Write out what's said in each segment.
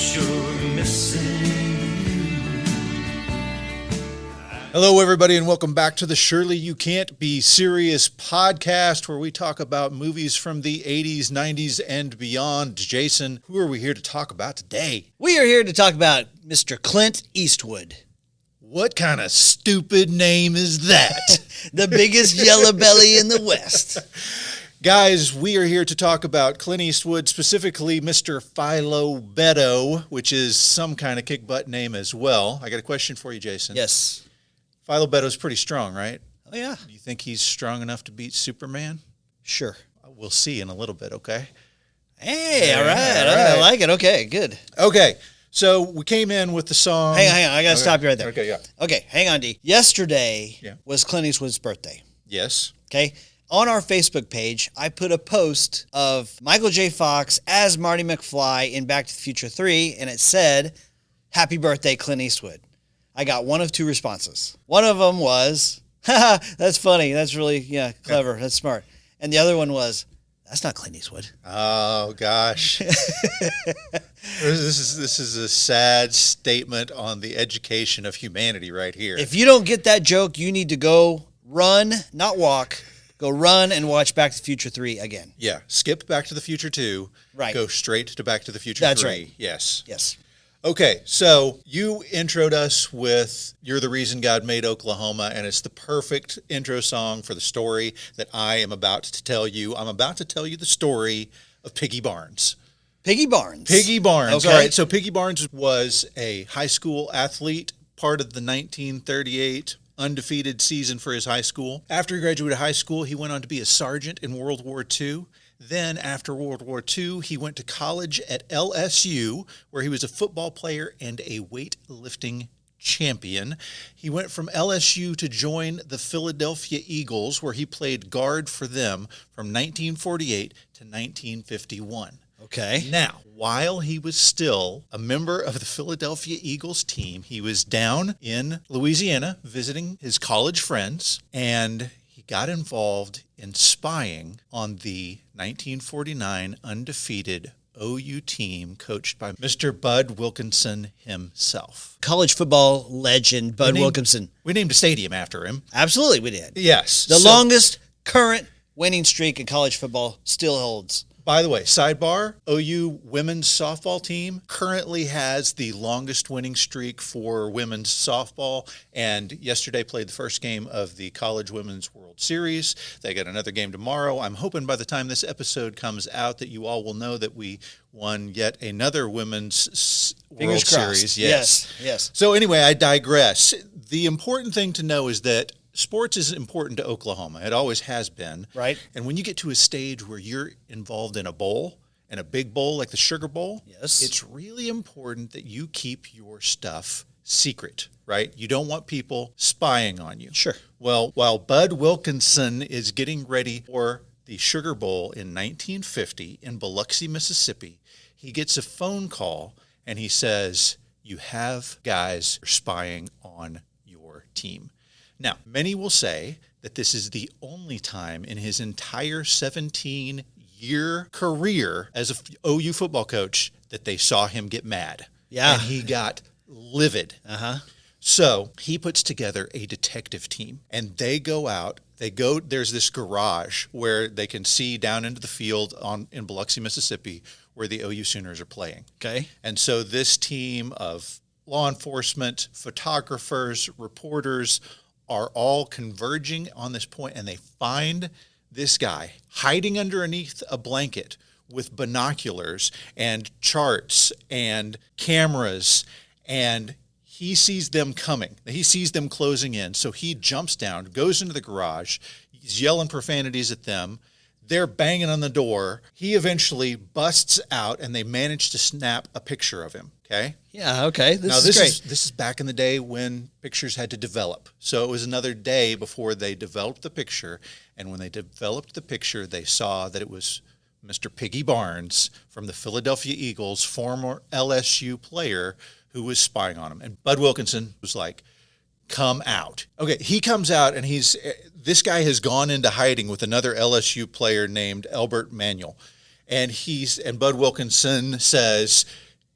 sure missing you. Hello, everybody, and welcome back to the Surely You Can't Be Serious podcast, where we talk about movies from the 80s, 90s, and beyond. Jason, who are we here to talk about today? We are here to talk about Mr. Clint Eastwood. What kind of stupid name is that? The biggest yellow belly in the West. Guys, we are here to talk about Clint Eastwood, specifically Mr. Philo Beddoe, which is some kind of kick-butt name as well. I got a question for you, Jason. Yes. Philo Beddoe's pretty strong, right? Oh, yeah. Do you think he's strong enough to beat Superman? Sure. We'll see in a little bit, okay? Hey, all right. I like it. Okay, good. Okay, so we came in with the song... Hang on. I got to stop you right there. Okay, yeah. Okay, hang on, D. Yesterday was Clint Eastwood's birthday. Yes. Okay? On our Facebook page, I put a post of Michael J. Fox as Marty McFly in Back to the Future 3, and it said, "Happy birthday, Clint Eastwood." I got one of two responses. One of them was, "Haha, that's funny. That's really, clever. That's smart." And the other one was, "That's not Clint Eastwood." Oh, gosh. This is a sad statement on the education of humanity right here. If you don't get that joke, you need to go run, not walk. Go run and watch Back to the Future 3 again. Yeah, skip Back to the Future 2. Right. Go straight to Back to the Future 3. That's right. Yes. Yes. Okay, so you introed us with "You're the Reason God Made Oklahoma," and it's the perfect intro song for the story that I am about to tell you. I'm about to tell you the story of Piggy Barnes. Piggy Barnes. Piggy Barnes. Okay. All right, so Piggy Barnes was a high school athlete, part of the 1938 undefeated season for his high school. After he graduated high school, he went on to be a sergeant in World War II. Then, after World War II, he went to college at LSU, where he was a football player and a weightlifting champion. He went from LSU to join the Philadelphia Eagles, where he played guard for them from 1948 to 1951. Okay. Now, while he was still a member of the Philadelphia Eagles team, he was down in Louisiana visiting his college friends, and he got involved in spying on the 1949 undefeated OU team coached by Mr. Bud Wilkinson himself. College football legend Bud Wilkinson. We named a stadium after him. Absolutely, we did. Yes. The longest current winning streak in college football still holds. By the way, sidebar, OU women's softball team currently has the longest winning streak for women's softball, and yesterday played the first game of the College Women's World Series. They got another game tomorrow. I'm hoping by the time this episode comes out that you all will know that we won yet another women's World Series. Yes. So anyway, I digress. The important thing to know is that sports is important to Oklahoma. It always has been. Right. And when you get to a stage where you're involved in a bowl, and a big bowl like the Sugar Bowl, yes, it's really important that you keep your stuff secret, right? You don't want people spying on you. Sure. Well, while Bud Wilkinson is getting ready for the Sugar Bowl in 1950 in Biloxi, Mississippi, he gets a phone call, and he says, "You have guys spying on your team." Now, many will say that this is the only time in his entire 17-year career as a OU football coach that they saw him get mad. Yeah. And he got livid. Uh-huh. So he puts together a detective team, and they go out. There's this garage where they can see down into the field in Biloxi, Mississippi, where the OU Sooners are playing. Okay. And so this team of law enforcement, photographers, reporters are all converging on this point, and they find this guy hiding underneath a blanket with binoculars and charts and cameras, and he sees them coming. He sees them closing in, so he jumps down, goes into the garage, he's yelling profanities at them. They're banging on the door. He eventually busts out, and they manage to snap a picture of him, okay? Yeah, okay. This is great. This is back in the day when pictures had to develop. So it was another day before they developed the picture, and when they developed the picture, they saw that it was Mr. Piggy Barnes from the Philadelphia Eagles, former LSU player who was spying on him. And Bud Wilkinson was like, "Come out." Okay, he comes out, and this guy has gone into hiding with another LSU player named Albert Manuel. And Bud Wilkinson says,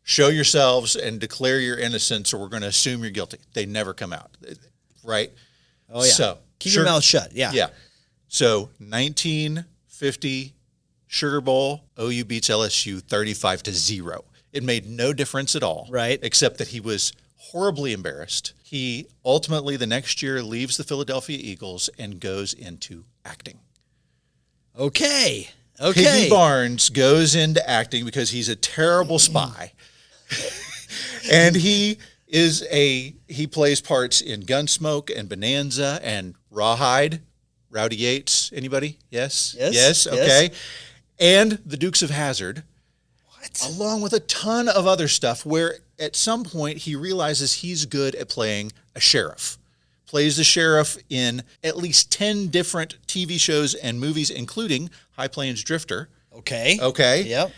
show yourselves and declare your innocence, or we're going to assume you're guilty. They never come out, right? Oh, yeah. So Keep your mouth shut. Yeah. Yeah. So 1950 Sugar Bowl, OU beats LSU 35-0. It made no difference at all. Right. Except that he was horribly embarrassed. He ultimately, the next year, leaves the Philadelphia Eagles and goes into acting. Okay. Piggy Barnes goes into acting because he's a terrible spy. And he plays parts in Gunsmoke and Bonanza and Rawhide. Rowdy Yates, anybody? Yes? Yes. Okay. And the Dukes of Hazzard. What? Along with a ton of other stuff where at some point he realizes he's good at playing a sheriff. Plays the sheriff in at least 10 different TV shows and movies, including High Plains Drifter. Okay. Yep.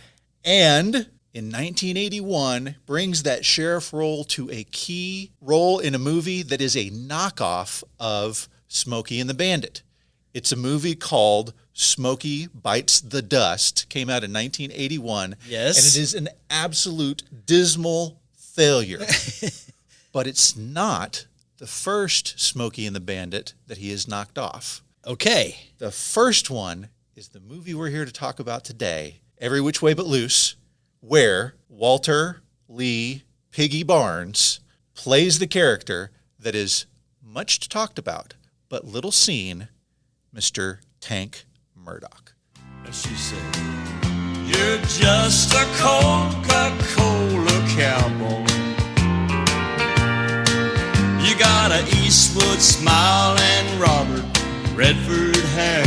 And in 1981, brings that sheriff role to a key role in a movie that is a knockoff of Smokey and the Bandit. It's a movie called Smokey Bites the Dust. Came out in 1981. Yes. And it is an absolute dismal failure. But it's not the first Smokey and the Bandit that he has knocked off. Okay. The first one is the movie we're here to talk about today, Every Which Way But Loose, where Walter Lee Piggy Barnes plays the character that is much talked about, but little seen, Mr. Tank Murdoch. And she said, "You're just a Coca-Cola cowboy. You got a Eastwood smile and Robert Redford hair."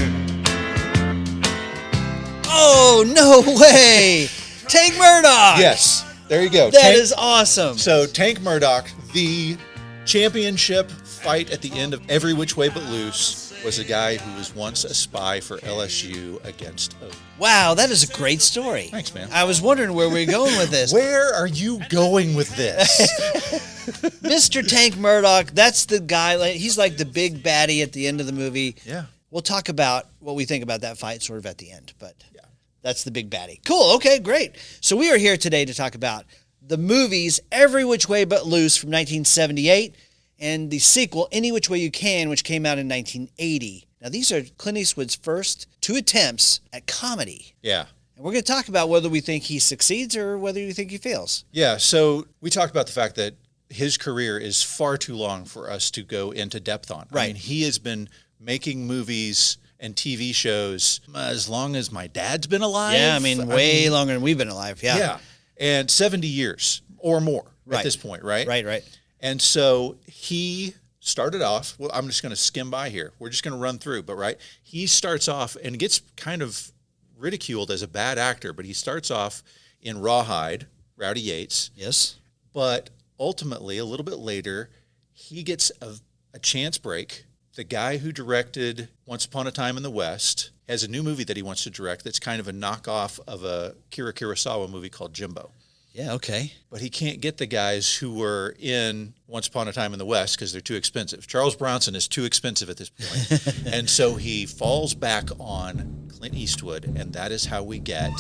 Oh, no way. Tank Murdoch. Yes, there you go. That is awesome. So Tank Murdoch, the championship fight at the end of Every Which Way But Loose, was a guy who was once a spy for LSU against OU. Wow, that is a great story. Thanks, man. I was wondering where we were going with this. Where are you going with this? Mr. Tank Murdoch, that's the guy, he's like the big baddie at the end of the movie. Yeah. We'll talk about what we think about that fight sort of at the end, but Yeah. that's the big baddie. Cool, okay, great. So we are here today to talk about the movies Every Which Way But Loose from 1978 and the sequel Any Which Way You Can, which came out in 1980. Now, these are Clint Eastwood's first two attempts at comedy. Yeah. And we're going to talk about whether we think he succeeds or whether we think he fails. Yeah, so we talked about the fact that his career is far too long for us to go into depth on. Right. I mean, he has been making movies and TV shows as long as my dad's been alive. Yeah, I mean, way longer than we've been alive. Yeah. Yeah, and 70 years or more Right. at this point, right? Right. And so he started off, well, I'm just going to skim by here. We're just going to run through, but right, he starts off and gets kind of ridiculed as a bad actor, but he starts off in Rawhide, Rowdy Yates. Yes. But ultimately, a little bit later, he gets a chance break. The guy who directed Once Upon a Time in the West has a new movie that he wants to direct that's kind of a knockoff of a Kira Kurosawa movie called Jimbo. Yeah, okay. But he can't get the guys who were in Once Upon a Time in the West because they're too expensive. Charles Bronson is too expensive at this point. And so he falls back on Clint Eastwood, and that is how we get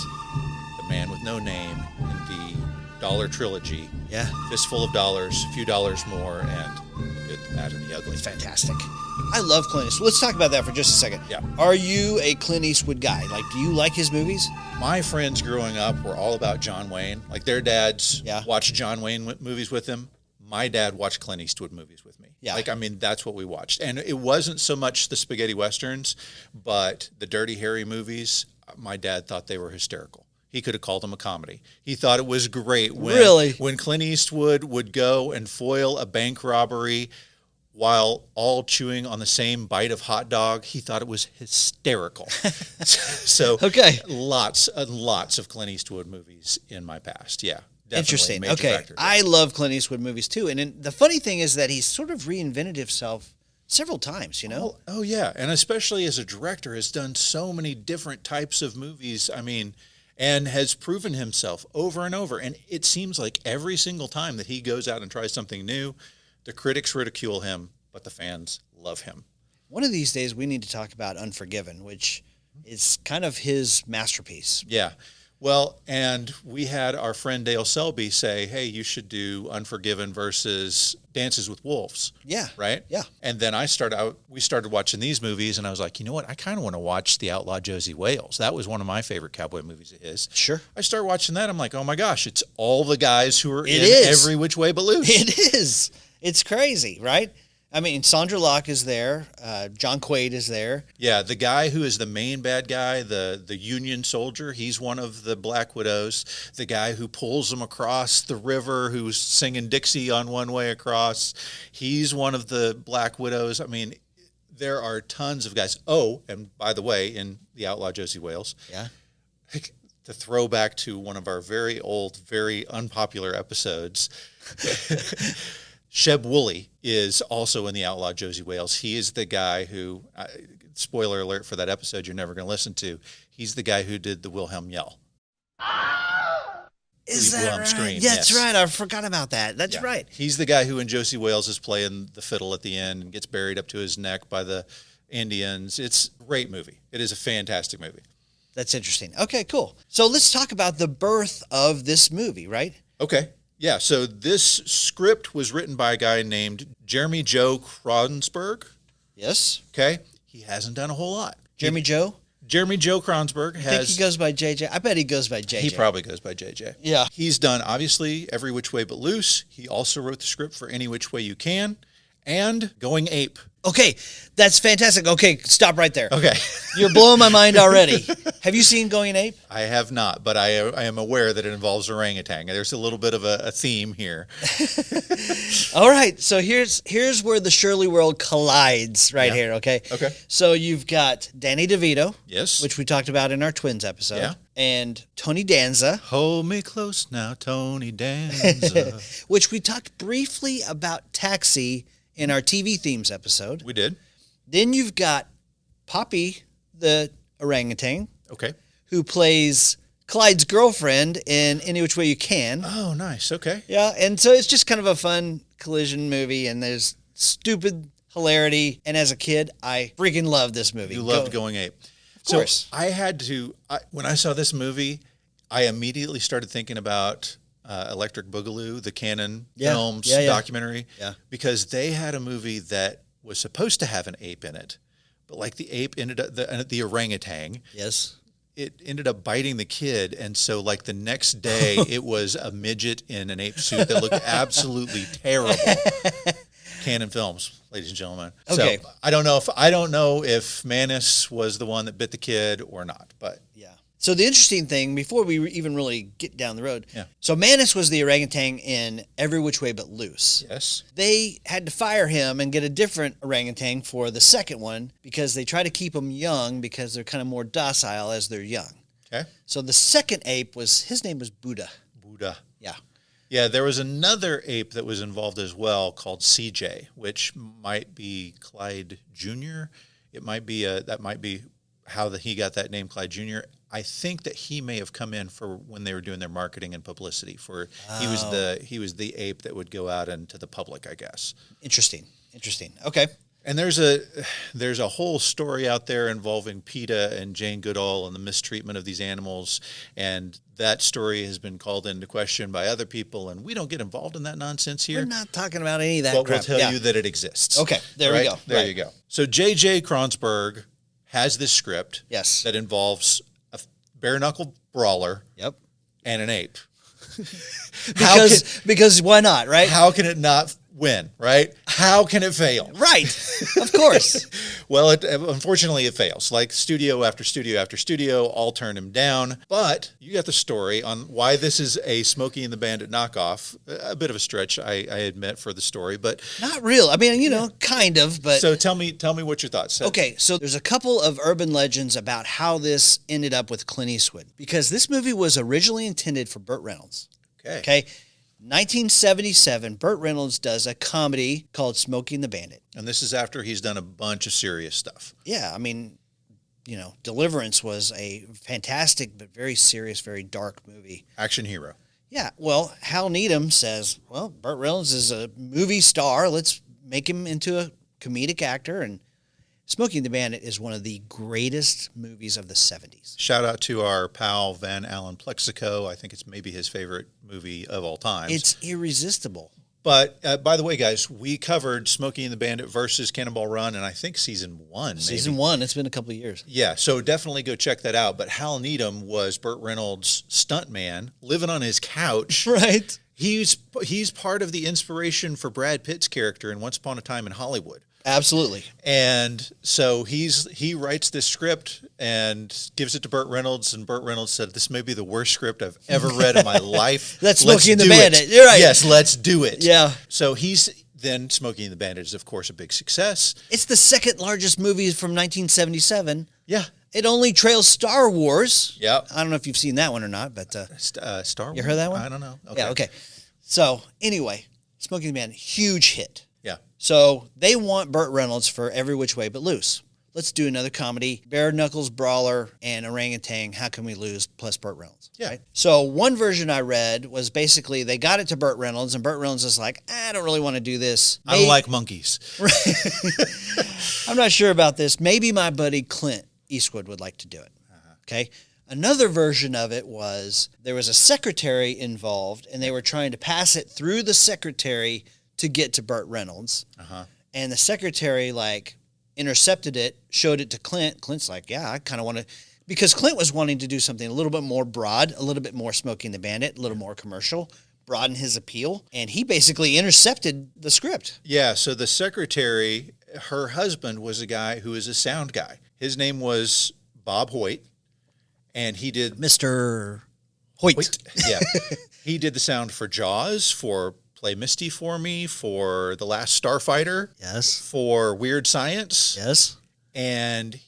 The Man with No Name in the Dollar Trilogy. Yeah. Fistful of Dollars, A Few Dollars More, and The Good, the Bad, and the Ugly. Fantastic. I love Clint Eastwood. Let's talk about that for just a second. Yeah. Are you a Clint Eastwood guy? Like, do you like his movies? My friends growing up were all about John Wayne. Like their dads Yeah. watched John Wayne movies with them. My dad watched Clint Eastwood movies with me. Yeah. Like, I mean, that's what we watched. And it wasn't so much the spaghetti westerns, but the Dirty Harry movies, my dad thought they were hysterical. He could have called them a comedy. He thought it was great when Clint Eastwood would go and foil a bank robbery while all chewing on the same bite of hot dog. He thought it was hysterical. So Okay. lots and lots of Clint Eastwood movies in my past. Yeah. Definitely Interesting. major Okay. factor. I love Clint Eastwood movies too. And then the funny thing is that he's sort of reinvented himself several times, you know? Oh, yeah. And especially as a director, has done so many different types of movies. I mean, and has proven himself over and over. And it seems like every single time that he goes out and tries something new, the critics ridicule him, but the fans love him. One of these days we need to talk about Unforgiven, which is kind of his masterpiece. Yeah. Well, and we had our friend Dale Selby say, hey, you should do Unforgiven versus Dances with Wolves. Yeah. Right? Yeah. And then we started watching these movies, and I was like, you know what? I kind of want to watch The Outlaw Josie Wales. That was one of my favorite cowboy movies of his. Sure. I started watching that. I'm like, oh my gosh, it's all the guys who are in is. Every Which Way But Loose. It is. It's crazy, right? I mean, Sandra Locke is there. John Quaid is there. Yeah, the guy who is the main bad guy, the Union soldier, he's one of the Black Widows. The guy who pulls them across the river, who's singing Dixie on One Way Across, he's one of the Black Widows. I mean, there are tons of guys. Oh, and by the way, in The Outlaw Josie Wales, Yeah. to throw back to one of our very old, very unpopular episodes, Sheb Woolley is also in The Outlaw Josie Wales. He is the guy who, spoiler alert for that episode you're never going to listen to, he's the guy who did the Wilhelm yell. Is that Wilhelm right? scream, Yeah, that's yes. right. I forgot about that. That's Yeah. right. He's the guy who in Josie Wales is playing the fiddle at the end and gets buried up to his neck by the Indians. It's a great movie. It is a fantastic movie. That's interesting. Okay, cool. So let's talk about the birth of this movie, right? Okay. Yeah, so this script was written by a guy named Jeremy Joe Kronsberg. Yes. Okay. He hasn't done a whole lot. Jeremy Joe? Jeremy Joe Kronsberg I think has. he goes by JJ. I bet he goes by JJ. He probably goes by JJ. Yeah. He's done, obviously, Every Which Way But Loose. He also wrote the script for Any Which Way You Can and Going Ape. Okay, that's fantastic. Okay, stop right there. Okay. You're blowing my mind already. Have you seen Going Ape? I have not, but I am aware that it involves orangutan. There's a little bit of a theme here. All right, so here's where the Shirley world collides right here, okay? Okay. So you've got Danny DeVito, Yes. which we talked about in our Twins episode, Yeah. and Tony Danza, Hold me close now, Tony Danza. which we talked briefly about Taxi in our TV themes episode. We did. Then you've got Poppy, the orangutan, Okay. who plays Clyde's girlfriend in Any Which Way You Can. Oh, nice. Okay. Yeah, and so it's just kind of a fun collision movie, and there's stupid hilarity. And as a kid, I freaking loved this movie. You loved Going Ape. Of course. So I had to, when I saw this movie, I immediately started thinking about Electric Boogaloo, the Canon Films documentary. Yeah. Because they had a movie that was supposed to have an ape in it, but like the ape ended up, the orangutan, Yes. it ended up biting the kid. And so like the next day it was a midget in an ape suit that looked absolutely terrible. Canon Films, ladies and gentlemen. Okay. So I don't know if Manus was the one that bit the kid or not, but Yeah. So the interesting thing, before we even really get down the road, Yeah. so Manus was the orangutan in Every Which Way But Loose. yes. They had to fire him and get a different orangutan for the second one because they try to keep them young because they're kind of more docile as they're young. Okay. So the second ape his name was Buddha. Buddha. Yeah. Yeah, there was another ape that was involved as well called CJ, which might be Clyde Jr. It might be that might be how he got that name, Clyde Jr. I think that he may have come in for when they were doing their marketing and publicity for he was the ape that would go out into the public, I guess. Interesting. Okay. And there's a whole story out there involving PETA and Jane Goodall and the mistreatment of these animals, and that story has been called into question by other people, and we don't get involved in that nonsense here. We're not talking about any of that But crap. we'll tell you that it exists. Okay, there we Right? go. There Right. you go. So J.J. Kronsberg has this script Yes. that involves a bare-knuckle brawler Yep. and an ape. Because why not, right? How can it not win, right? How can it fail? Right. Of course. Well, unfortunately, it fails. Like studio after studio after studio all turn him down. But you got the story on why this is a Smokey and the Bandit knockoff. A bit of a stretch, I admit, for the story. But Not real. I mean, kind of, but so tell me what your thoughts. okay, so there's a couple of urban legends about how this ended up with Clint Eastwood because this movie was originally intended for Burt Reynolds. Okay. 1977, Burt Reynolds does a comedy called Smokey and the Bandit. And this is after he's done a bunch of serious stuff. Yeah, I mean, Deliverance was a fantastic but very serious, very dark movie. Action hero. Yeah, well, Hal Needham says, well, Burt Reynolds is a movie star. Let's make him into a comedic actor. And Smokey and the Bandit is one of the greatest movies of the 70s. Shout out to our pal Van Allen Plexico. I think it's maybe his favorite movie of all time. It's irresistible. But by the way, guys, we covered Smokey and the Bandit versus Cannonball Run, and I think season 1. Season 1. It's been a couple of years. Yeah, so definitely go check that out. But Hal Needham was Burt Reynolds' stuntman, living on his couch. Right. He's part of the inspiration for Brad Pitt's character in Once Upon a Time in Hollywood. Absolutely. And so he writes this script and gives it to Burt Reynolds, and Burt Reynolds said, "This may be the worst script I've ever read in my life. That's Smokey and the do Bandit. it. You're right. Yes, let's do it." Yeah. So then Smokey and the Bandit is, of course, a big success. It's the second largest movie from 1977. Yeah. It only trails Star Wars. Yep. I don't know if you've seen that one or not, but Star Wars. you heard that one? I don't know. Okay. Yeah, okay. So anyway, Smokey and the Bandit, huge hit. Yeah. So they want Burt Reynolds for Every Which Way But Loose. Let's do another comedy. Bare Knuckles, Brawler, and Orangutan, How Can We Lose, plus Burt Reynolds. Yeah. Right? So one version I read was basically they got it to Burt Reynolds, and Burt Reynolds is like, I don't really want to do this. I don't like monkeys. I'm not sure about this. Maybe my buddy Clint Eastwood would like to do it. Okay. Another version of it was there was a secretary involved, and they were trying to pass it through the secretary to get to Burt Reynolds. And the secretary intercepted it, showed it to Clint. Clint's like, yeah, I kind of want to, because Clint was wanting to do something a little bit more broad, a little bit more Smokey and the Bandit, a little more commercial, broaden his appeal. And he basically intercepted the script. Yeah, so the secretary, her husband was a guy who is a sound guy. His name was Bob Hoyt, and he did... Mr. Hoyt. Yeah. He did the sound for Jaws, for Play Misty for Me, for The Last Starfighter. Yes. For Weird Science. Yes. And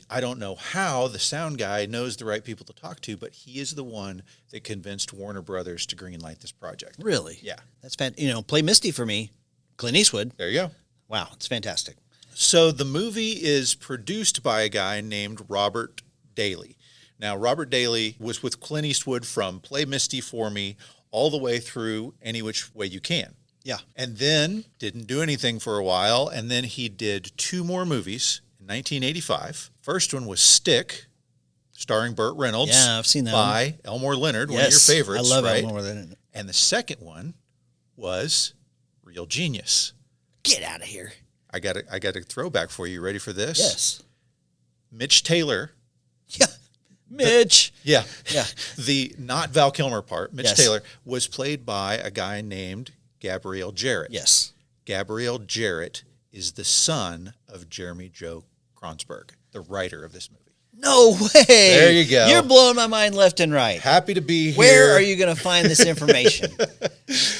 I don't know how the sound guy knows the right people to talk to, but he is the one that convinced Warner Brothers to greenlight this project. Really? Yeah. That's fantastic. Play Misty for Me, Clint Eastwood. There you go. Wow, it's fantastic. So the movie is produced by a guy named Robert Daly. Now, Robert Daly was with Clint Eastwood from Play Misty for Me all the way through Any Which Way You Can. Yeah. And then didn't do anything for a while, and then he did 2 more movies in 1985. First one was Stick, starring Burt Reynolds. Yeah, I've seen that by Elmore Leonard, one of your favorites. I love right? Elmore Leonard. And the second one was Real Genius. Get out of here. I got a throwback for you. Ready for this? Yes. Mitch Taylor. Yeah. Mitch. Yeah. Yeah. The not Val Kilmer part, Mitch Yes. Taylor, was played by a guy named Gabrielle Jarrett. Yes. Gabrielle Jarrett is the son of Jeremy Joe Kronsberg, the writer of this movie. No way. There you go. You're blowing my mind left and right. Happy to be here. Where are you going to find this information?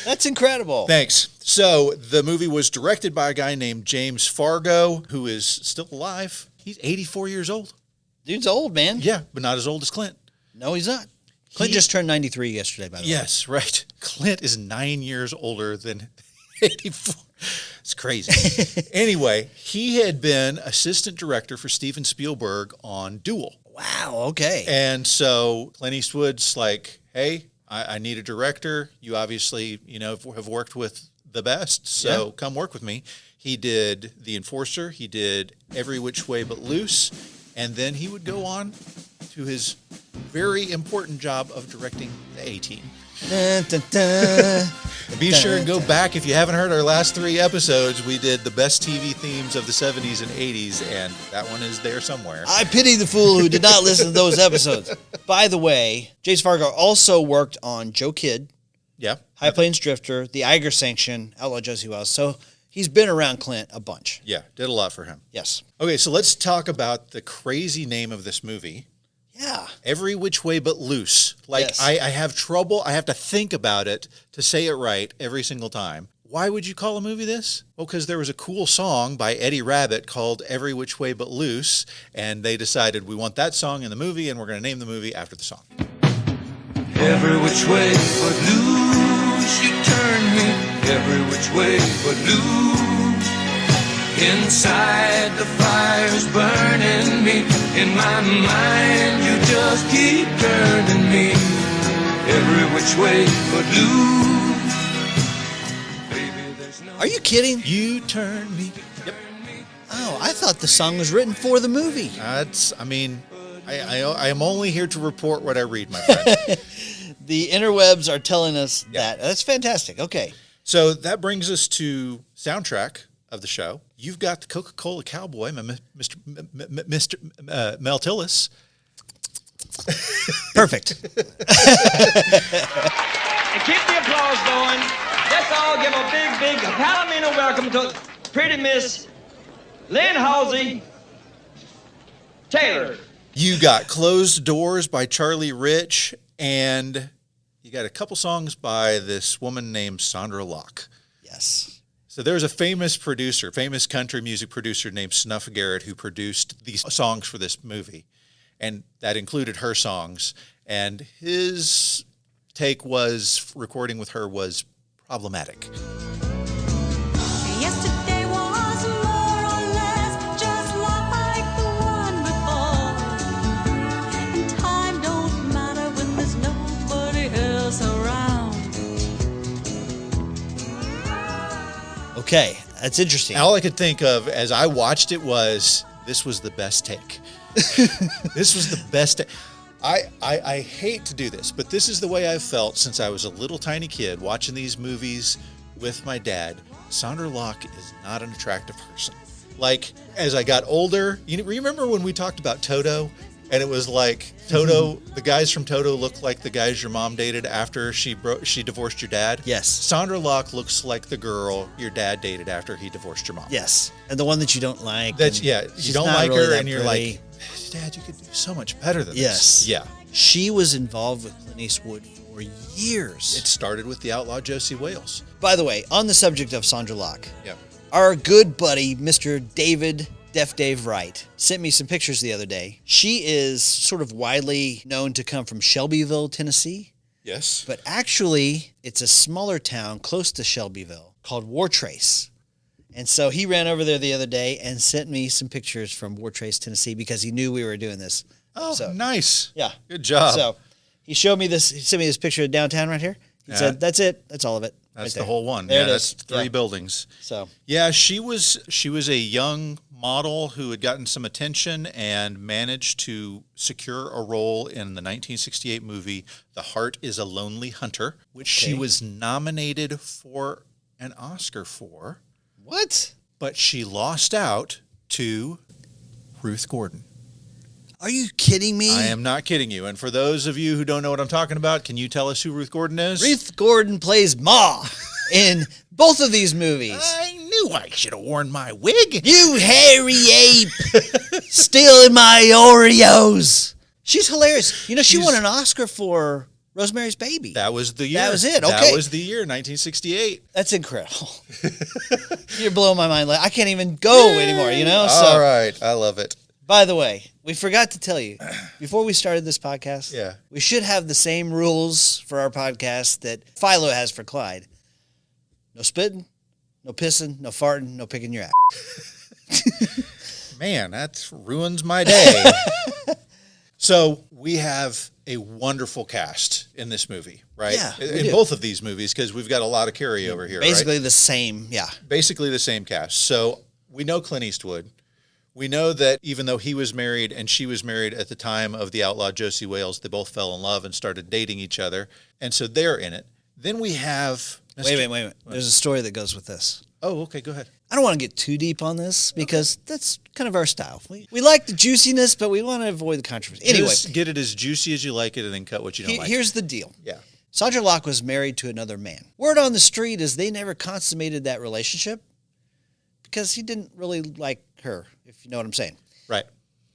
That's incredible. Thanks. So the movie was directed by a guy named James Fargo, who is still alive. He's 84 years old. Dude's old, man. Yeah, but not as old as Clint. No, he's not. Clint just turned 93 yesterday, by the way. Yes, right. Clint is 9 years older than 84. It's crazy. Anyway, he had been assistant director for Steven Spielberg on Duel. Wow, okay. And so Clint Eastwood's like, hey, I need a director. You obviously, have worked with the best, so come work with me. He did The Enforcer. He did Every Which Way But Loose. And then he would go on to his very important job of directing the A-Team. Dun, dun, dun. Be sure and go back. If you haven't heard our last 3 episodes, we did the best TV themes of the 70s and 80s, and that one is there somewhere. I pity the fool who did not listen to those episodes. By the way, James Fargo also worked on Joe Kidd, Yeah. High Plains Drifter, The Iger Sanction, Outlaw Josie Wells. So he's been around Clint a bunch. Yeah, did a lot for him. Yes. Okay, so let's talk about the crazy name of this movie. Yeah. Every Which Way But Loose. Yes. I have trouble. I have to think about it to say it right every single time. Why would you call a movie this? Well, because there was a cool song by Eddie Rabbitt called Every Which Way But Loose, and they decided we want that song in the movie, and we're going to name the movie after the song. Every which way but loose, you turn me. Every which way but loose. Inside the fire's burning me. In my mind you just keep turning me. Every which way but loose. Baby, there's no... Are you kidding? You turn me. Yep. Oh, I thought the song was written for the movie. I am only here to report what I read, my friend. The interwebs are telling us that. That's fantastic. Okay. So that brings us to soundtrack of the show. You've got the Coca-Cola Cowboy, Mr. Mel Tillis. Perfect. And keep the applause going. Let's all give a big Palomino welcome to pretty Miss Lynn Halsey Taylor. You got Closed Doors by Charlie Rich, and you got a couple songs by this woman named Sandra Locke. Yes. So there's a famous country music producer named Snuff Garrett who produced these songs for this movie. And that included her songs. And his take was recording with her was problematic. Yesterday was more or less just like the one before. And time don't matter when there's nobody else around. Okay, that's interesting. All I could think of as I watched it was, this was the best take. This was the best take. I hate to do this, but this is the way I've felt since I was a little tiny kid watching these movies with my dad. Sandra Locke is not an attractive person. Like, as I got older, you remember when we talked about Toto? And it was like, Toto, the guys from Toto look like the guys your mom dated after she divorced your dad? Yes. Sandra Locke looks like the girl your dad dated after he divorced your mom. Yes. And the one that you don't like. That's, and yeah, you she's don't not like really her that and you're pretty. like, Dad, you could do so much better than Yes. this. Yeah. She was involved with Clint Eastwood for years. It started with the outlaw Josie Wales. By the way, on the subject of Sandra Locke, Yeah. our good buddy, Mr. David Def Dave Wright, sent me some pictures the other day. She is sort of widely known to come from Shelbyville, Tennessee, Yes. but actually it's a smaller town close to Shelbyville called Wartrace. And so he ran over there the other day and sent me some pictures from Wartrace, Tennessee, because he knew we were doing this. Oh, So- nice. Yeah. Good job. So he showed me this. He sent me this picture of downtown right here. He Yeah. said, "That's it. That's all of it. That's right the there." whole one. There Yeah, it that's is. 3 Yeah. buildings. So Yeah, she was a young model who had gotten some attention and managed to secure a role in the 1968 movie The Heart is a Lonely Hunter, which she Okay. was nominated for an Oscar for, what? but she lost out to Ruth Gordon. Are you kidding me? I am not kidding you. And for those of you who don't know what I'm talking about, can you tell us who Ruth Gordon is? Ruth Gordon plays Ma in both of these movies. I knew I should have worn my wig. You hairy ape, stealing my Oreos. She's hilarious. You know, she She's- won an Oscar for Rosemary's Baby. That was the year. That was it, That okay. was the year, 1968. That's incredible. You're blowing my mind. Like, I can't even go anymore, you know? So, All right. I love it. by the way, we forgot to tell you, before we started this podcast, Yeah. we should have the same rules for our podcast that Philo has for Clyde. No spitting, no pissing, no farting, no picking your ass. Man, that ruins my day. So we have a wonderful cast in this movie, right? Yeah, we in do. both of these movies, because we've got a lot of carryover here, Basically right? the same, yeah. Basically the same cast. So we know Clint Eastwood. We know that even though he was married and she was married at the time of the outlaw Josie Wales, they both fell in love and started dating each other. And so they're in it. Then we have... Wait. There's a story that goes with this. Oh, okay, go ahead. I don't want to get too deep on this because that's kind of our style. We like the juiciness, but we want to avoid the controversy. Anyway, Just get it as juicy as you like it and then cut what you don't like. here's the deal. Yeah. Sandra Locke was married to another man. Word on the street is they never consummated that relationship because he didn't really like her, if you know what I'm saying. Right.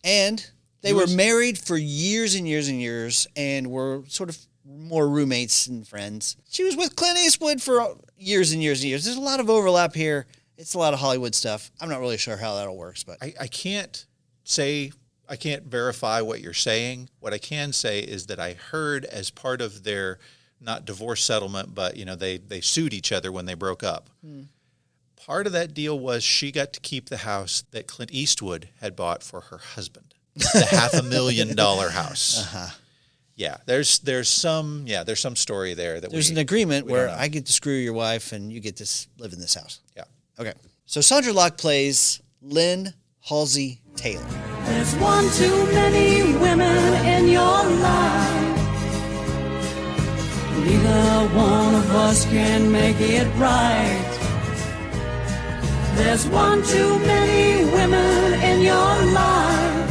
And they were married for years and years and years and were sort of more roommates and friends. She was with Clint Eastwood for years and years and years. There's a lot of overlap here. It's a lot of Hollywood stuff. I'm not really sure how that all works, but I can't verify what you're saying. What I can say is that I heard as part of their, not divorce settlement, but they sued each other when they broke up. Part of that deal was she got to keep the house that Clint Eastwood had bought for her husband, the $500,000 house. Yeah, there's some story there that there's an agreement we don't where know. I get to screw your wife and you get to live in this house. Yeah. Okay. So Sandra Locke plays Lynn Halsey Taylor. There's one too many women in your life. Neither one of us can make it right. There's one too many women in your life.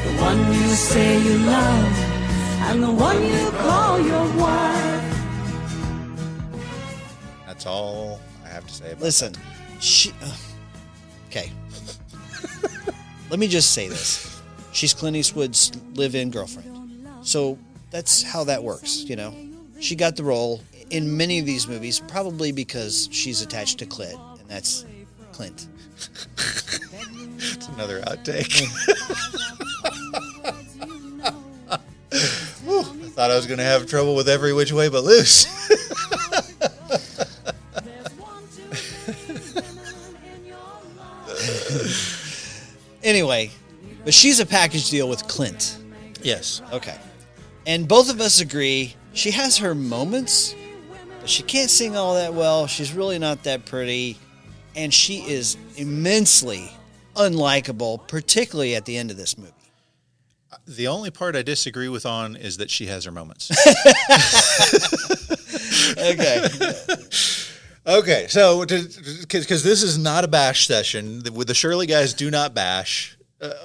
The one you say you love and the one you call your wife. That's all I have to say about Listen, okay. Let me just say this. She's Clint Eastwood's live-in girlfriend. So that's how that works, you know. She got the role in many of these movies, probably because she's attached to Clyde, and that's Clint. It's another outtake. Whew, I thought I was going to have trouble with Every Which Way But Loose. Anyway, but she's a package deal with Clint. Yes. Okay. And both of us agree she has her moments, but she can't sing all that well. She's really not that pretty. And she is immensely unlikable, particularly at the end of this movie. The only part I disagree with on is that she has her moments. Okay. Okay, so because this is not a bash session, with the Shirley guys do not bash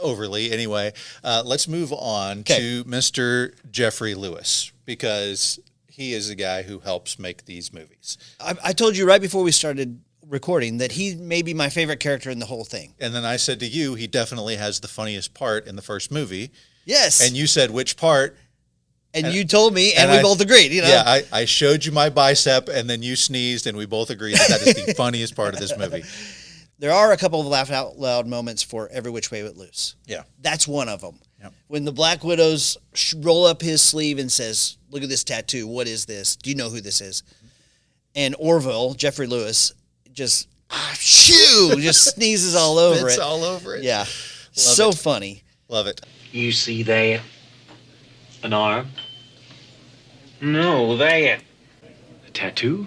overly anyway. Let's move on to Mr. Jeffrey Lewis, because he is the guy who helps make these movies. I told you right before we started recording that he may be my favorite character in the whole thing. And then I said to you, he definitely has the funniest part in the first movie. Yes. And you said which part? And you told me, and we both agreed, you know? Yeah, I showed you my bicep, and then you sneezed, and we both agreed that is the funniest part of this movie. There are a couple of laugh out loud moments for Every Which Way But Loose. Yeah. That's one of them. Yep. When the Black Widows roll up his sleeve and says, "Look at this tattoo. What is this? Do you know who this is?" And Orville, Jeffrey Lewis, just sneezes all over Spits it. all over it. Yeah. Love it. Funny. Love it. You see there? An arm? No, there. A tattoo?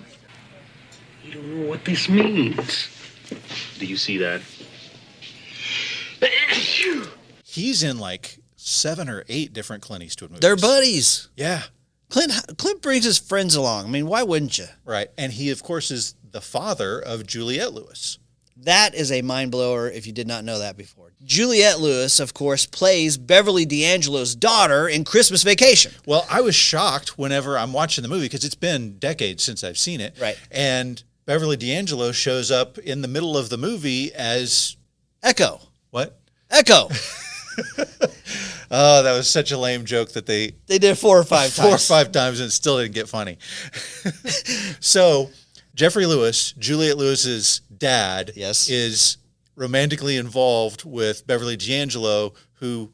You don't know what this means. Do you see that? He's in like 7 or 8 different Clint Eastwood movies. They're buddies. Yeah. Clint brings his friends along. I mean, why wouldn't you? Right. And he, of course, is the father of Juliette Lewis. That is a mind blower if you did not know that before. Juliette Lewis, of course, plays Beverly D'Angelo's daughter in Christmas Vacation. Well, I was shocked whenever I'm watching the movie, because it's been decades since I've seen it. Right. And Beverly D'Angelo shows up in the middle of the movie as... Echo. What? Echo. Oh, that was such a lame joke that they They did 4 or 5 times. 4 or 5 times, and it still didn't get funny. So, Jeffrey Lewis, Juliette Lewis's dad, Yes. is romantically involved with Beverly D'Angelo, who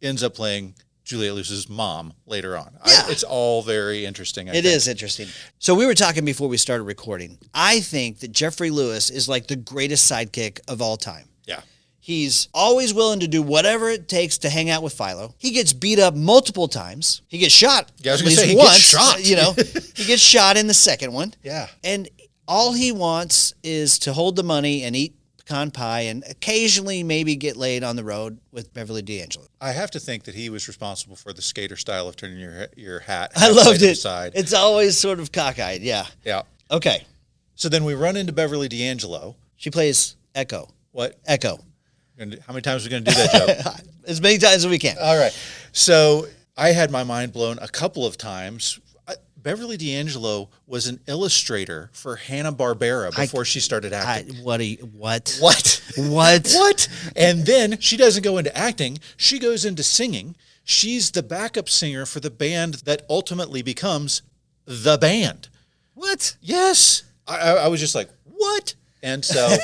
ends up playing Juliette Lewis's mom later on. Yeah. It's all very interesting. I It think. is interesting. So we were talking before we started recording. I think that Jeffrey Lewis is like the greatest sidekick of all time. Yeah. He's always willing to do whatever it takes to hang out with Philo. He gets beat up multiple times. He gets shot Yeah, I was at gonna least say, he once. gets shot. You know, he gets shot in the second one. Yeah. And all he wants is to hold the money and eat pecan pie and occasionally maybe get laid on the road with Beverly D'Angelo. I have to think that he was responsible for the skater style of turning your hat. I halfway loved to the it. side. It's always sort of cockeyed. Yeah. Yeah. Okay. So then we run into Beverly D'Angelo. She plays Echo. What? Echo. How many times are we going to do that joke? As many times as we can. All right. So I had my mind blown a couple of times. Beverly D'Angelo was an illustrator for Hanna-Barbera before she started acting. What? What? What? What? And then she doesn't go into acting. She goes into singing. She's the backup singer for the band that ultimately becomes the band. What? Yes. I was just like, what? And so,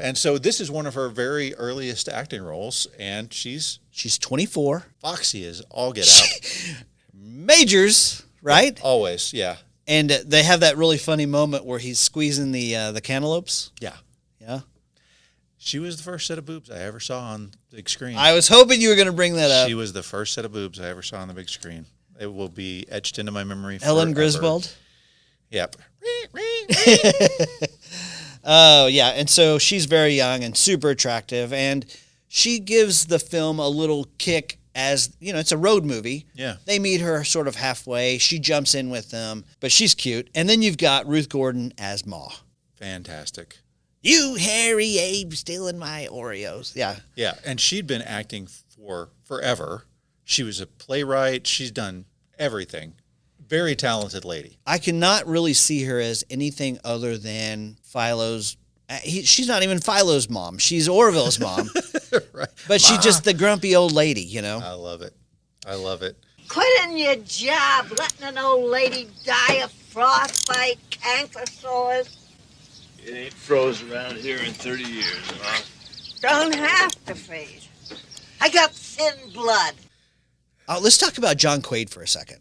and so this is one of her very earliest acting roles, and she's 24. foxy as all get out. Majors, right? Always, yeah. And they have that really funny moment where he's squeezing the cantaloupes. Yeah. Yeah. She was the first set of boobs I ever saw on the big screen. I was hoping you were going to bring that up. She was the first set of boobs I ever saw on the big screen. It will be etched into my memory forever. Ellen Griswold. Yep. Oh, yeah. And so she's very young and super attractive. And she gives the film a little kick as, it's a road movie. Yeah. They meet her sort of halfway. She jumps in with them, but she's cute. And then you've got Ruth Gordon as Ma. Fantastic. You, Harry Abe, stealing my Oreos. Yeah. Yeah. And she'd been acting for forever. She was a playwright. She's done everything. Very talented lady. I cannot really see her as anything other than Philo's. She's not even Philo's mom. She's Orville's mom. Right. But she's just the grumpy old lady, I love it. I love it. Quitting your job, letting an old lady die of frostbite, canker sores. It ain't froze around here in 30 years, huh? Don't have to freeze. I got thin blood. Let's talk about John Quaid for a second.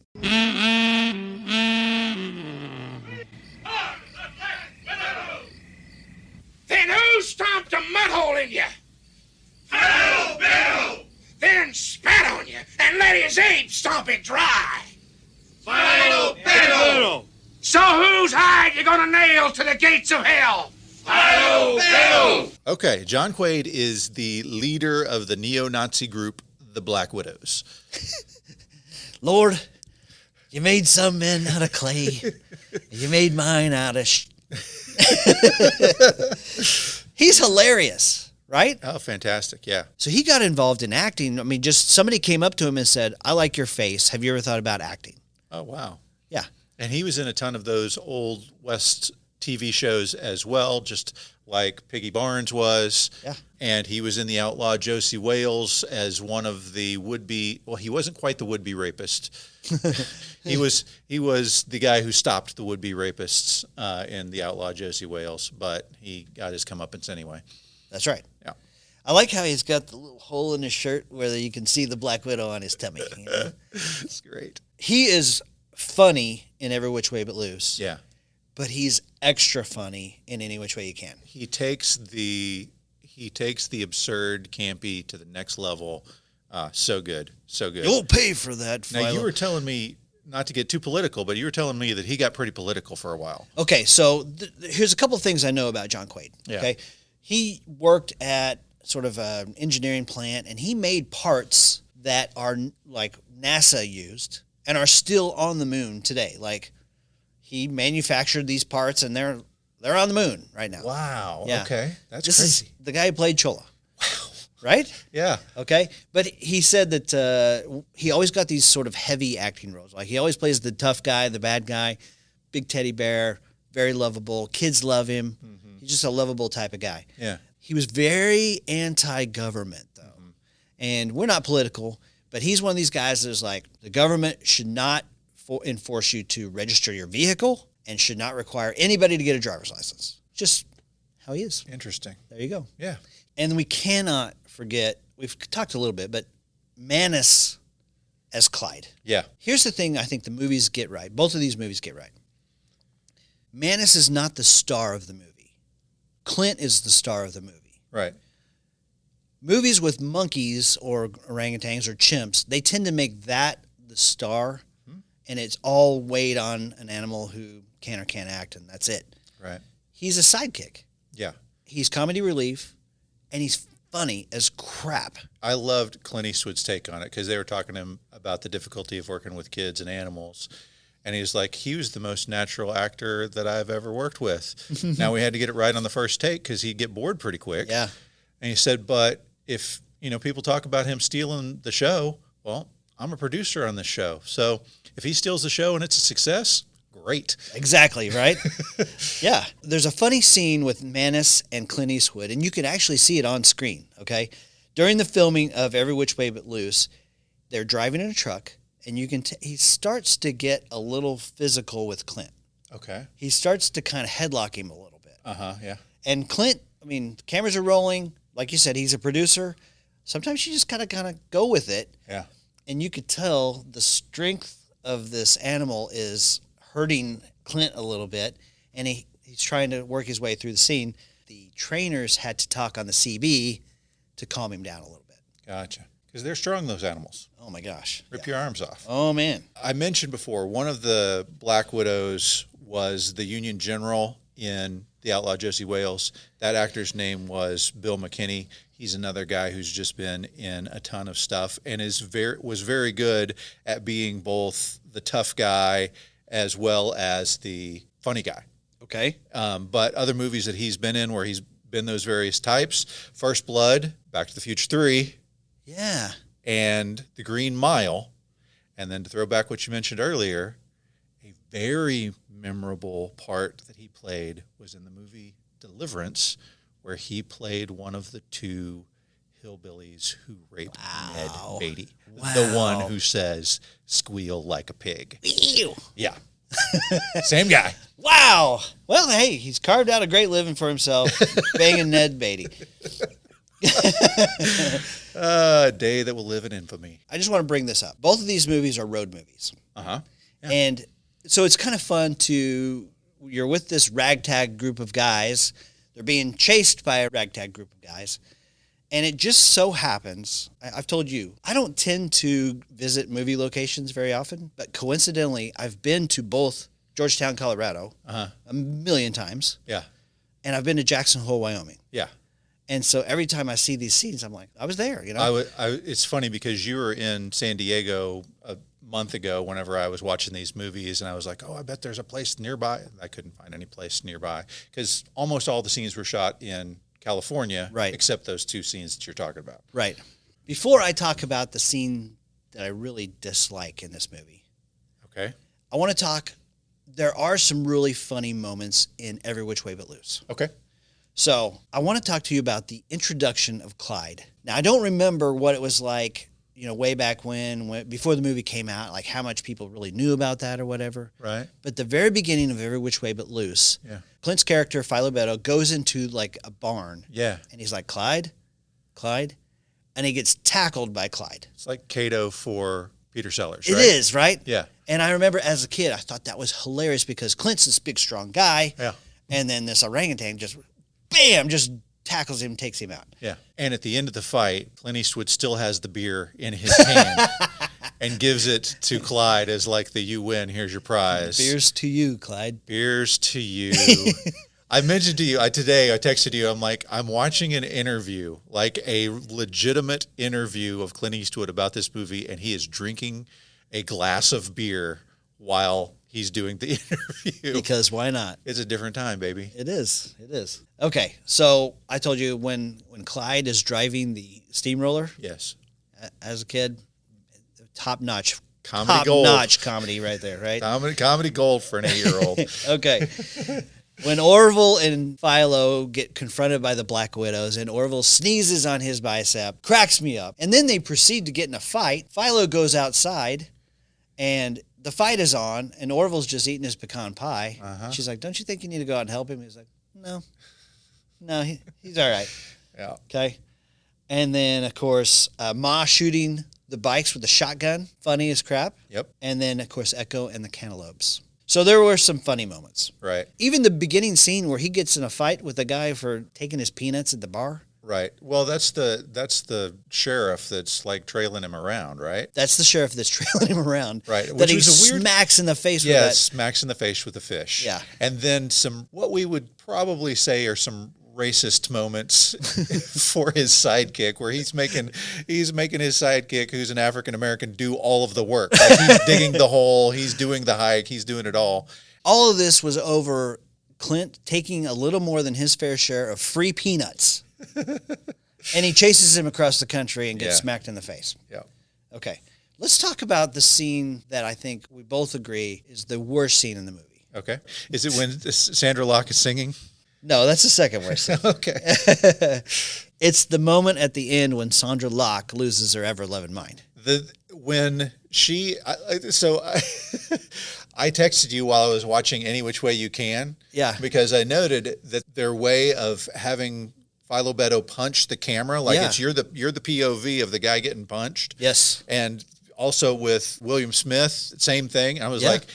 Then who stomped a mud hole in you? Fido Bill! Then spat on you and let his ape stomp it dry. Fido Bill! So whose hide you gonna nail to the gates of hell? Fido Bill! Okay, John Quaid is the leader of the neo-Nazi group, the Black Widows. Lord, you made some men out of clay. You made mine out of He's hilarious, right? Oh, fantastic, yeah. So he got involved in acting. I mean, just somebody came up to him and said, I like your face. Have you ever thought about acting? Oh, wow. Yeah. And he was in a ton of those old West TV shows as well, just like Piggy Barnes was. Yeah. And he was in The Outlaw Josie Wales as one of the would-be, well, he wasn't quite the would-be rapist. He was the guy who stopped the would-be rapists in The Outlaw Josie Wales, but he got his comeuppance anyway. That's right. Yeah. I like how he's got the little hole in his shirt where you can see the Black Widow on his tummy. It's great. He is funny in Every Which Way But Loose. Yeah. But he's extra funny in Any Which Way You Can. He takes the absurd, campy to the next level. So good. So good. You'll pay for that, Now, Philo. you were telling me, not to get too political, but you were telling me that he got pretty political for a while. Okay, so here's a couple of things I know about John Quaid. Yeah. Okay, he worked at sort of an engineering plant, and he made parts that are like NASA used and are still on the moon today. Like he manufactured these parts, and they're on the moon right now. Wow. Yeah. Okay. That's This crazy. is the guy who played Chola. Wow. Right? Yeah. Okay. But he said that he always got these sort of heavy acting roles. Like he always plays the tough guy, the bad guy, big teddy bear, very lovable. Kids love him. Mm-hmm. He's just a lovable type of guy. Yeah. He was very anti-government, though. Mm-hmm. And we're not political, but he's one of these guys that's like, the government should not enforce you to register your vehicle and should not require anybody to get a driver's license. Just how he is. Interesting. There you go. Yeah. And we cannot forget, we've talked a little bit, but Manus as Clyde. Yeah. Here's the thing I think the movies get right. Both of these movies get right. Manus is not the star of the movie. Clint is the star of the movie. Right. Movies with monkeys or orangutans or chimps, they tend to make that the star, and it's all weighed on an animal who can or can't act, and that's it. Right. He's a sidekick. Yeah. He's comedy relief, and he's funny as crap. I loved Clint Eastwood's take on it because they were talking to him about the difficulty of working with kids and animals. And he was like, he was the most natural actor that I've ever worked with. Now, we had to get it right on the first take because he'd get bored pretty quick. Yeah. And he said, but if, people talk about him stealing the show, well, I'm a producer on this show. So if he steals the show and it's a success, great. Exactly, right? Yeah. There's a funny scene with Manus and Clint Eastwood, and you can actually see it on screen, okay? During the filming of Every Which Way But Loose, they're driving in a truck, and you can he starts to get a little physical with Clint. Okay. He starts to kind of headlock him a little bit. Uh-huh, yeah. And Clint, cameras are rolling. Like you said, he's a producer. Sometimes you just kind of go with it. Yeah. And you could tell the strength of this animal is hurting Clint a little bit, and he's trying to work his way through the scene. The trainers had to talk on the CB to calm him down a little bit. Gotcha. Because they're strong, those animals. Oh, my gosh. Rip your arms off. Oh, man. I mentioned before, one of the Black Widows was the Union General in the outlaw Josie Wales. That actor's name was Bill McKinney. He's another guy who's just been in a ton of stuff and was very good at being both the tough guy as well as the funny guy. Okay. But other movies that he's been in where he's been those various types, First Blood, Back to the Future 3, Yeah. and The Green Mile. And then to throw back what you mentioned earlier, a very memorable part that he played was in the movie Deliverance, where he played one of the two hillbillies who raped Ned Beatty. The one who says, "Squeal like a pig." Ew. Yeah. Same guy. Wow. Well, hey, he's carved out a great living for himself, banging Ned Beatty. A day that will live in infamy. I just want to bring this up. Both of these movies are road movies. Uh-huh. Yeah. And so it's kind of fun you're with this ragtag group of guys. They're being chased by a ragtag group of guys. And it just so happens, I've told you, I don't tend to visit movie locations very often, but coincidentally, I've been to both Georgetown, Colorado, a million times. Yeah. And I've been to Jackson Hole, Wyoming. Yeah. And so every time I see these scenes, I'm like, I was there, you know? It's funny because you were in San Diego a month ago whenever I was watching these movies, and I was like, oh, I bet there's a place nearby. I couldn't find any place nearby because almost all the scenes were shot in California, right? Except those two scenes that you're talking about. Right. Before I talk about the scene that I really dislike in this movie, okay, I want to talk, there are some really funny moments in Every Which Way But Loose. Okay. So I want to talk to you about the introduction of Clyde. Now, I don't remember what it was like, you know, way back when before the movie came out, like how much people really knew about that or whatever. Right. But the very beginning of Every Which Way But Loose, yeah, Clint's character, Philo Beto, goes into like a barn. Yeah. And he's like, Clyde? And he gets tackled by Clyde. It's like Cato for Peter Sellers, It right? is, right? Yeah. And I remember as a kid, I thought that was hilarious because Clint's this big, strong guy. Yeah. And then this orangutan just, bam, just tackles him, takes him out. Yeah. And at the end of the fight, Clint Eastwood still has the beer in his hand and gives it to Clyde as like the you win, here's your prize. Beers to you, Clyde. Beers to you. I mentioned to you, today I texted you, I'm like, I'm watching an interview, like a legitimate interview of Clint Eastwood about this movie, and he is drinking a glass of beer while he's doing the interview. Because why not? It's a different time, baby. It is. Okay, so I told you when Clyde is driving the steamroller. Yes. As a kid, top-notch comedy right there, right? Comedy gold for an 8-year-old. Okay. When Orville and Philo get confronted by the Black Widows and Orville sneezes on his bicep, cracks me up. And then they proceed to get in a fight. Philo goes outside and the fight is on and Orville's just eating his pecan pie. Uh-huh. She's like, don't you think you need to go out and help him? He's like, no, he's all right. Yeah. Okay. And then, of course, Ma shooting the bikes with a shotgun. Funny as crap. Yep. And then, of course, Echo and the cantaloupes. So there were some funny moments. Right. Even the beginning scene where he gets in a fight with a guy for taking his peanuts at the bar. Right. Well, that's the sheriff that's like trailing him around, right? That's the sheriff that's trailing him around. Right. That Which he was a weird smacks in the face with Yeah, that. smacks in the face with the fish. Yeah. And then some, what we would probably say are some racist moments for his sidekick, where he's making his sidekick, who's an African American, do all of the work. Like he's digging the hole, he's doing the hike, he's doing it all. All of this was over Clint taking a little more than his fair share of free peanuts. And he chases him across the country and gets smacked in the face. Yeah. Okay. Let's talk about the scene that I think we both agree is the worst scene in the movie. Okay. Is it when Sandra Locke is singing? No, that's the second worst scene. Okay. It's the moment at the end when Sandra Locke loses her ever-loving mind. I texted you while I was watching Any Which Way You Can. Yeah. Because I noted that their way of having Philo Beto punch the camera, like it's you're the POV of the guy getting punched. Yes. And also with William Smith, same thing. I was like,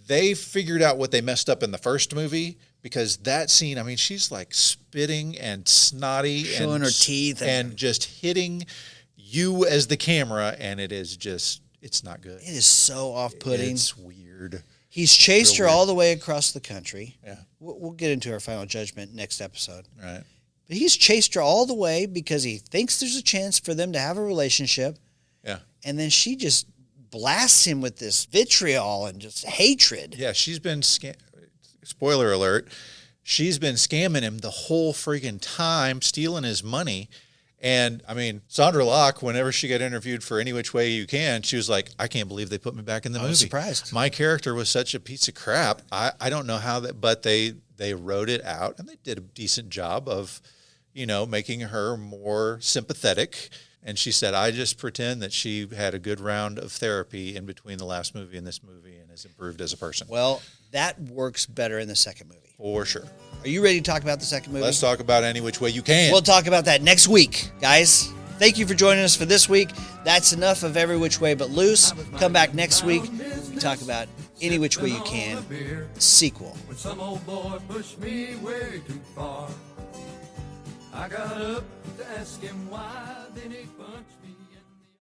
they figured out what they messed up in the first movie, because that scene, I mean, she's like spitting and snotty, showing her teeth and just hitting you as the camera, and it's not good. It is so off-putting. It's weird. He's chased Real her weird. all the way across the country. Yeah. We'll get into her final judgment next episode. Right. But he's chased her all the way because he thinks there's a chance for them to have a relationship. Yeah. And then she just blasts him with this vitriol and just hatred. Yeah, she's been spoiler alert. She's been scamming him the whole friggin' time, stealing his money. And I mean, Sandra Locke, whenever she got interviewed for Any Which Way You Can, she was like, I can't believe they put me back in the movie. I was surprised. My character was such a piece of crap. I don't know how that, but they wrote it out and they did a decent job of, making her more sympathetic. And she said, I just pretend that she had a good round of therapy in between the last movie and this movie and has improved as a person. Well, that works better in the second movie. For sure. Are you ready to talk about the second movie? Let's talk about Any Which Way You Can. We'll talk about that next week, guys. Thank you for joining us for this week. That's enough of Every Which Way But Loose. Come back next week. We talk about Any Which Way You Can sequel. When some old boy pushed me way too far, I got up to ask him why, then he punched me.